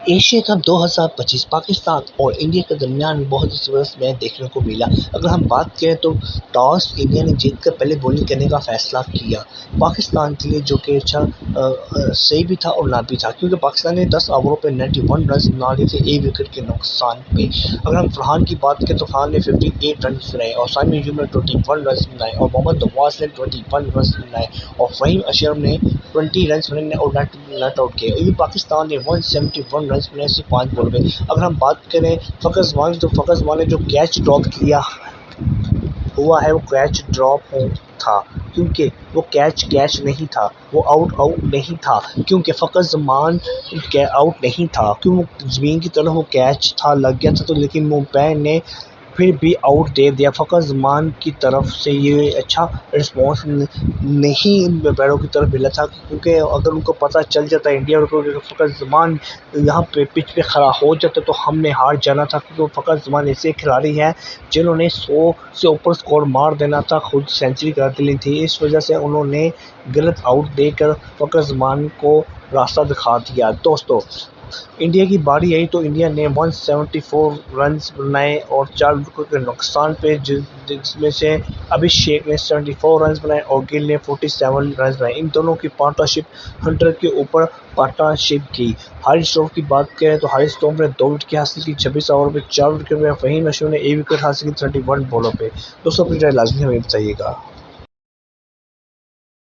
Asia cup 2025 Pakistan اور India کے درمیان بہت ہی زبردست میچ دیکھنے کو ملا۔ اگر ہم بات کریں تو ٹاس انڈیا نے جیت کر پہلے بولنگ کرنے کا فیصلہ کیا پاکستان کے لیے، جو کہ اچھا صحیح بھی تھا اور نہ بھی تھا، کیونکہ پاکستان نے 10 اووروں پہ 91 رنز بنا لیے تھے ایک وکٹ کے نقصان پہ۔ اگر ہم فرحان کی بات کریں تو فرحان نے 58 رنز بنائے اور سامع ایوب نے 21 رنز بنائے اور محمد نواز نے 21 رنز بنائے اور فہیم اشرف نے 20 رنز بنائے اور ناٹ آؤٹ کیے۔ ابھی پاکستان نے 171 رنز بنائے سے 5 بالوں پہ۔ اگر ہم بات کریں فخر زمان کی تو فخر زمان نے جو کیچ ڈراپ کیا ہوا ہے وہ کیچ ڈراپ تھا، کیونکہ وہ کیچ نہیں تھا، وہ آؤٹ نہیں تھا، کیونکہ فخر زمان آؤٹ نہیں تھا، کیوں زمین کی طرف وہ کیچ تھا، لگ گیا تھا، تو لیکن ممپائر نے پھر بھی آؤٹ دے دیا۔ فخر زمان کی طرف سے یہ اچھا رسپانس نہیں پیروں کی طرف ملا تھا، کیونکہ اگر ان کو پتہ چل جاتا انڈیا کو کہ فخر زمان یہاں پہ پچ پہ کھڑا ہو جاتا تو ہم نے ہار جانا تھا، کیونکہ فخر زمان ایسے کھلاڑی ہیں جنہوں نے 100 سے اوپر سکور مار دینا تھا، خود سینچری کر دینی تھی۔ اس وجہ سے انہوں نے غلط آؤٹ دے کر فخر زمان کو راستہ دکھا دیا۔ دوستو انڈیا کی باری آئی تو انڈیا نے 174 رنز بنائے اور 4 وکٹ کے نقصان پہ، جس میں سے ابھیشیک نے 74 رنز بنائے اور گل نے 47 رنز بنائے۔ ان دونوں کی پارٹنرشپ 100 کے اوپر پارٹنرشپ کی۔ حارث رؤف کی بات کریں تو حارث رؤف نے 2 وکٹیں حاصل کی 26 اوور پہ 4 وکٹ پہ۔ فہیم اشرف نے 1 وکٹ حاصل کی 31 بالوں پہ۔ دوستوں اپنی رائے لازمی ہمیں بتائیے گا۔